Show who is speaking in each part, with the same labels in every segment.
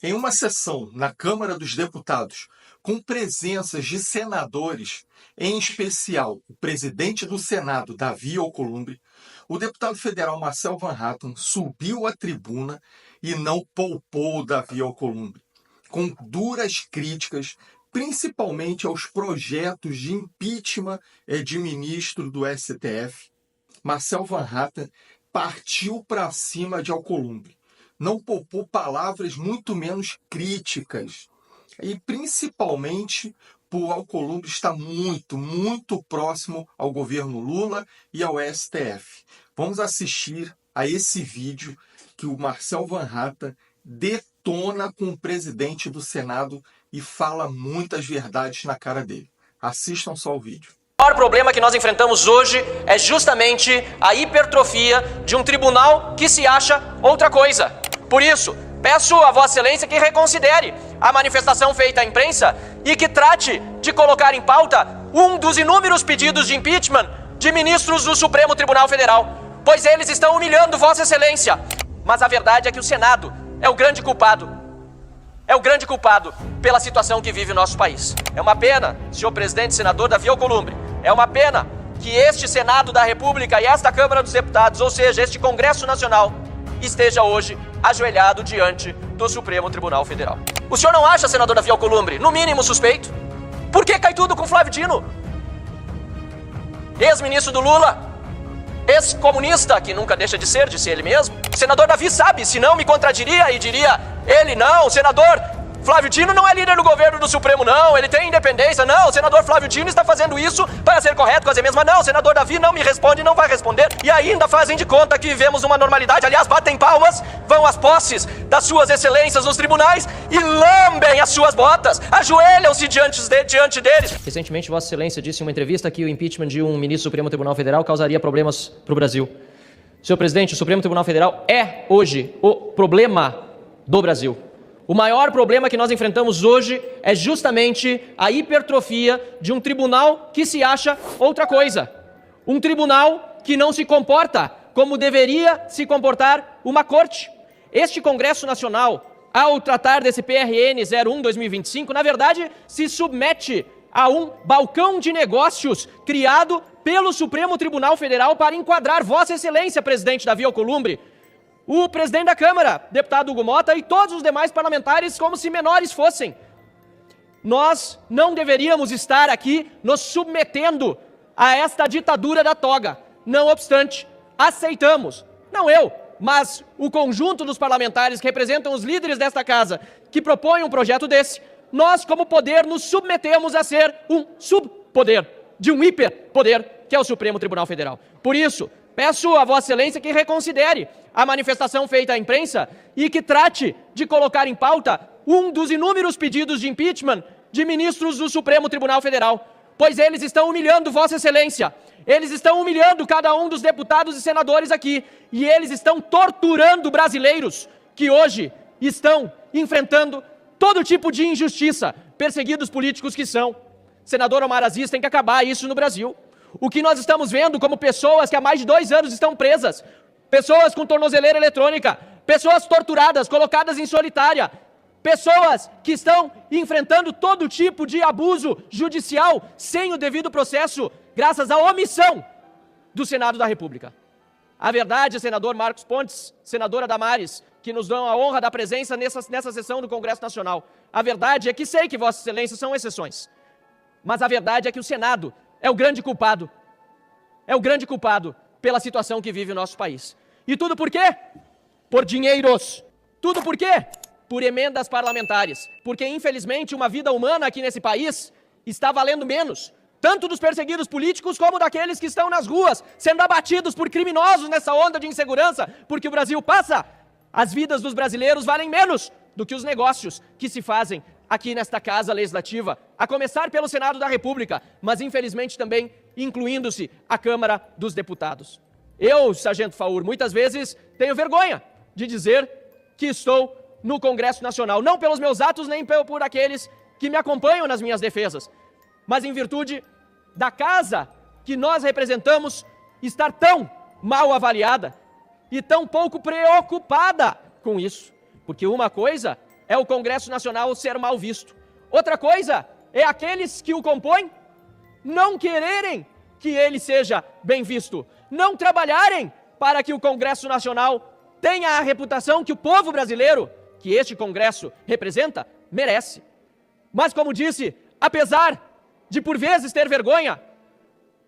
Speaker 1: Em uma sessão na Câmara dos Deputados, com presenças de senadores, em especial o presidente do Senado, Davi Alcolumbre, o deputado federal Marcel Van Hatten subiu à tribuna e não poupou o Davi Alcolumbre, com duras críticas, principalmente aos projetos de impeachment de ministro do STF. Marcel Van Hatten partiu para cima de Alcolumbre. Não poupou palavras muito menos críticas. E principalmente por Alcolumbre estar muito próximo ao governo Lula e ao STF. Vamos assistir a esse vídeo que o Marcel Van Hatten detona com o presidente do Senado e fala muitas verdades na cara dele. Assistam só o vídeo.
Speaker 2: O maior problema que nós enfrentamos hoje é justamente a hipertrofia de um tribunal que se acha outra coisa. Por isso, peço a Vossa Excelência que reconsidere a manifestação feita à imprensa e que trate de colocar em pauta um dos inúmeros pedidos de impeachment de ministros do Supremo Tribunal Federal, pois eles estão humilhando Vossa Excelência. Mas a verdade é que o Senado é o grande culpado. É o grande culpado pela situação que vive o nosso país. É uma pena, senhor presidente e senador Davi Alcolumbre, é uma pena que este Senado da República e esta Câmara dos Deputados, ou seja, este Congresso Nacional, esteja hoje ajoelhado diante do Supremo Tribunal Federal. O senhor não acha, senador Davi Alcolumbre, no mínimo suspeito? Por que cai tudo com Flávio Dino? Ex-ministro do Lula, ex-comunista, que nunca deixa de ser ele mesmo. O senador Davi sabe, se não me contradiria e diria, ele não, o senador Flávio Dino não é líder do governo do Supremo, não, ele tem independência, não, o senador Flávio Dino está fazendo isso para ser correto, fazer mesmo, não, o senador Davi não me responde, não vai responder, e ainda fazem de conta que vivemos uma normalidade, aliás, batem palmas, vão às posses das suas excelências nos tribunais e lambem as suas botas, ajoelham-se diante deles. Recentemente, Vossa Excelência disse em uma entrevista que o impeachment de um ministro do Supremo Tribunal Federal causaria problemas para o Brasil. Senhor presidente, o Supremo Tribunal Federal é hoje o problema do Brasil. O maior problema que nós enfrentamos hoje é justamente a hipertrofia de um tribunal que se acha outra coisa. Um tribunal que não se comporta como deveria se comportar uma corte. Este Congresso Nacional, ao tratar desse PRN 01/2025, na verdade, se submete a um balcão de negócios criado pelo Supremo Tribunal Federal para enquadrar Vossa Excelência, presidente Davi Alcolumbre, o presidente da Câmara, deputado Hugo Mota, e todos os demais parlamentares como se menores fossem. Nós não deveríamos estar aqui nos submetendo a esta ditadura da toga. Não obstante, aceitamos, não eu, mas o conjunto dos parlamentares que representam os líderes desta casa, que propõem um projeto desse, nós, como poder, nos submetemos a ser um subpoder, de um hiperpoder, que é o Supremo Tribunal Federal. Por isso, peço a Vossa Excelência que reconsidere a manifestação feita à imprensa e que trate de colocar em pauta um dos inúmeros pedidos de impeachment de ministros do Supremo Tribunal Federal, pois eles estão humilhando Vossa Excelência, eles estão humilhando cada um dos deputados e senadores aqui, e eles estão torturando brasileiros que hoje estão enfrentando todo tipo de injustiça, perseguidos políticos que são. Senador Omar Aziz, tem que acabar isso no Brasil. O que nós estamos vendo como pessoas que há mais de 2 anos estão presas, pessoas com tornozeleira eletrônica, pessoas torturadas, colocadas em solitária, pessoas que estão enfrentando todo tipo de abuso judicial sem o devido processo, graças à omissão do Senado da República. A verdade, senador Marcos Pontes, senadora Damares, que nos dão a honra da presença nessa sessão do Congresso Nacional, a verdade é que sei que Vossa Excelência são exceções, mas a verdade é que o Senado é o grande culpado. É o grande culpado pela situação que vive o nosso país. E tudo por quê? Por dinheiros. Tudo por quê? Por emendas parlamentares. Porque, infelizmente, uma vida humana aqui nesse país está valendo menos. Tanto dos perseguidos políticos como daqueles que estão nas ruas, sendo abatidos por criminosos nessa onda de insegurança. Porque o Brasil passa, as vidas dos brasileiros valem menos do que os negócios que se fazem aqui nesta Casa Legislativa, a começar pelo Senado da República, mas infelizmente também incluindo-se a Câmara dos Deputados. Eu, Sargento Faur, muitas vezes tenho vergonha de dizer que estou no Congresso Nacional, não pelos meus atos nem por aqueles que me acompanham nas minhas defesas, mas em virtude da casa que nós representamos estar tão mal avaliada e tão pouco preocupada com isso. Porque uma coisa é o Congresso Nacional ser mal visto. Outra coisa é aqueles que o compõem não quererem que ele seja bem visto, não trabalharem para que o Congresso Nacional tenha a reputação que o povo brasileiro, que este Congresso representa, merece. Mas, como disse, apesar de por vezes ter vergonha,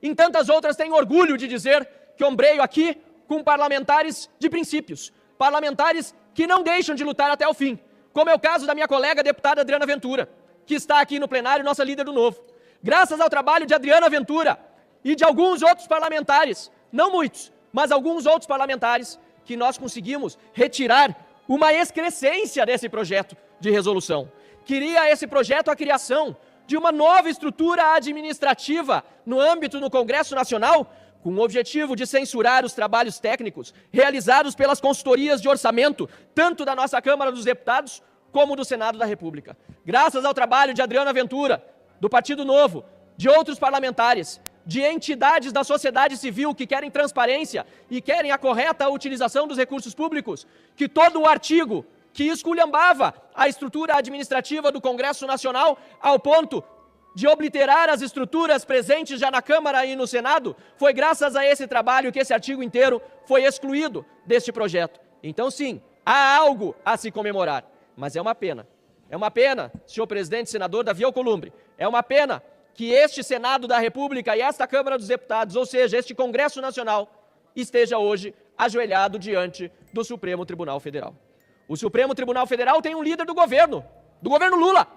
Speaker 2: em tantas outras tem orgulho de dizer que ombreio aqui com parlamentares de princípios, parlamentares que não deixam de lutar até o fim, como é o caso da minha colega deputada Adriana Ventura, que está aqui no plenário, nossa líder do Novo. Graças ao trabalho de Adriana Ventura e de alguns outros parlamentares, não muitos, mas alguns outros parlamentares, que nós conseguimos retirar uma excrescência desse projeto de resolução. Queria esse projeto a criação de uma nova estrutura administrativa no âmbito do Congresso Nacional, com o objetivo de censurar os trabalhos técnicos realizados pelas consultorias de orçamento, tanto da nossa Câmara dos Deputados, como do Senado da República. Graças ao trabalho de Adriana Ventura, do Partido Novo, de outros parlamentares, de entidades da sociedade civil que querem transparência e querem a correta utilização dos recursos públicos, que todo o artigo que esculhambava a estrutura administrativa do Congresso Nacional ao ponto de obliterar as estruturas presentes já na Câmara e no Senado, foi graças a esse trabalho que esse artigo inteiro foi excluído deste projeto. Então, sim, há algo a se comemorar, mas é uma pena. É uma pena, senhor presidente, senador Davi Alcolumbre, é uma pena que este Senado da República e esta Câmara dos Deputados, ou seja, este Congresso Nacional, esteja hoje ajoelhado diante do Supremo Tribunal Federal. O Supremo Tribunal Federal tem um líder do governo Lula,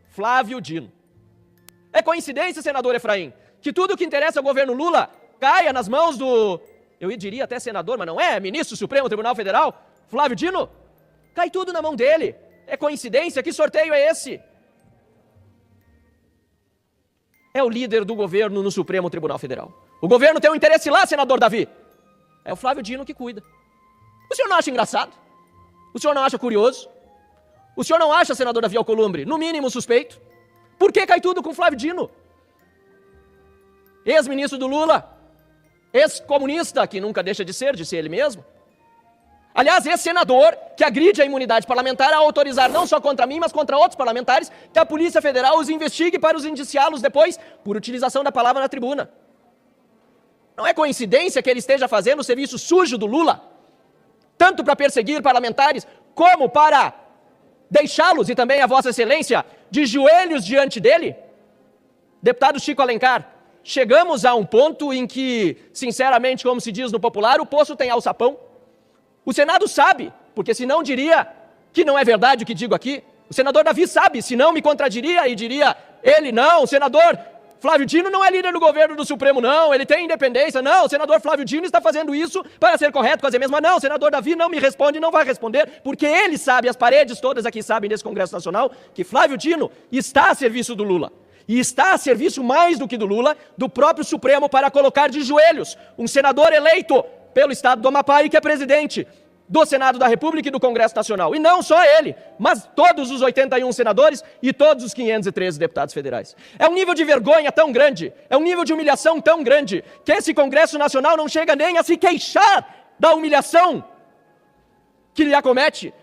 Speaker 2: Flávio Dino. É coincidência, senador Efraim, que tudo que interessa ao governo Lula caia nas mãos do, eu diria até senador, mas não é, ministro do Supremo Tribunal Federal, Flávio Dino? Cai tudo na mão dele. É coincidência? Que sorteio é esse? É o líder do governo no Supremo Tribunal Federal. O governo tem um interesse lá, senador Davi. É o Flávio Dino que cuida. O senhor não acha engraçado? O senhor não acha curioso? O senhor não acha, senador Davi Alcolumbre, no mínimo suspeito? Por que cai tudo com Flávio Dino? Ex-ministro do Lula, ex-comunista, que nunca deixa de ser ele mesmo. Aliás, esse senador que agride a imunidade parlamentar a autorizar não só contra mim, mas contra outros parlamentares, que a Polícia Federal os investigue para os indiciá-los depois por utilização da palavra na tribuna. Não é coincidência que ele esteja fazendo o serviço sujo do Lula, tanto para perseguir parlamentares, como para deixá-los, e também a Vossa Excelência, de joelhos diante dele? Deputado Chico Alencar, chegamos a um ponto em que, sinceramente, como se diz no popular, o poço tem alçapão. O Senado sabe, porque senão diria que não é verdade o que digo aqui. O senador Davi sabe, senão me contradiria e diria, ele não, o senador Flávio Dino não é líder do governo do Supremo, não, ele tem independência, não, o senador Flávio Dino está fazendo isso para ser correto com as emendas, mas não, o senador Davi não me responde, não vai responder, porque ele sabe, as paredes todas aqui sabem desse Congresso Nacional, que Flávio Dino está a serviço do Lula. E está a serviço mais do que do Lula, do próprio Supremo, para colocar de joelhos um senador eleito pelo Estado do Amapá e que é presidente do Senado da República e do Congresso Nacional. E não só ele, mas todos os 81 senadores e todos os 513 deputados federais. É um nível de vergonha tão grande, é um nível de humilhação tão grande, que esse Congresso Nacional não chega nem a se queixar da humilhação que lhe acomete.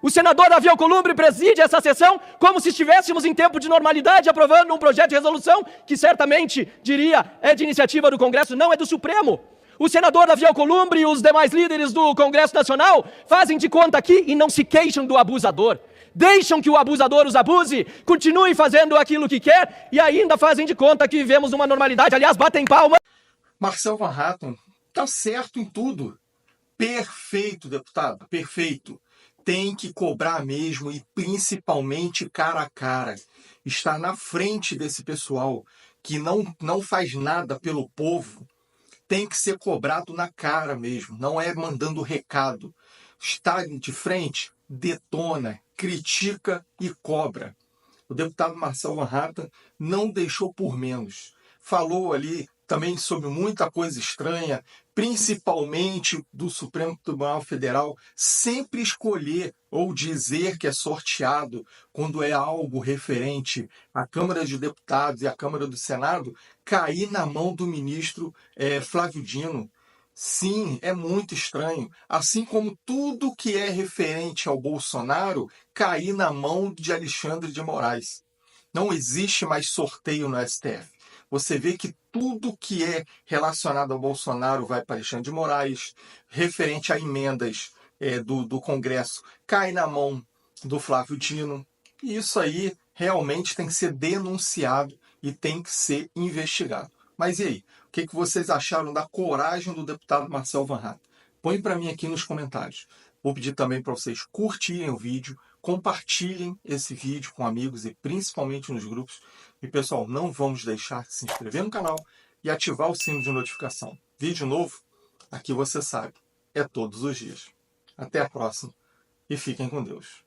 Speaker 2: O senador Davi Alcolumbre preside essa sessão como se estivéssemos em tempo de normalidade, aprovando um projeto de resolução que certamente, diria, é de iniciativa do Congresso, não é do Supremo. O senador Davi Alcolumbre e os demais líderes do Congresso Nacional fazem de conta aqui e não se queixam do abusador. Deixam que o abusador os abuse, continuem fazendo aquilo que quer e ainda fazem de conta que vivemos numa normalidade. Aliás, batem palma.
Speaker 1: Marcel Van Hatten está certo em tudo. Perfeito, deputado, perfeito. Tem que cobrar mesmo e principalmente cara a cara. Estar na frente desse pessoal que não faz nada pelo povo. Tem que ser cobrado na cara mesmo, não é mandando recado. Está de frente, detona, critica e cobra. O deputado Marcel Van Hatten não deixou por menos. Falou ali também sobre muita coisa estranha, principalmente do Supremo Tribunal Federal, sempre escolher ou dizer que é sorteado quando é algo referente à Câmara de Deputados e à Câmara do Senado, cair na mão do ministro Flávio Dino. Sim, é muito estranho. Assim como tudo que é referente ao Bolsonaro cair na mão de Alexandre de Moraes. Não existe mais sorteio no STF. Você vê que tudo que é relacionado ao Bolsonaro vai para Alexandre de Moraes, referente a emendas do Congresso, cai na mão do Flávio Dino. E isso aí realmente tem que ser denunciado e tem que ser investigado. Mas e aí? O que vocês acharam da coragem do deputado Marcel Van Hatten? Põe para mim aqui nos comentários. Vou pedir também para vocês curtirem o vídeo, compartilhem esse vídeo com amigos e principalmente nos grupos. E pessoal, não vamos deixar de se inscrever no canal e ativar o sino de notificação. Vídeo novo, aqui você sabe, é todos os dias. Até a próxima e fiquem com Deus.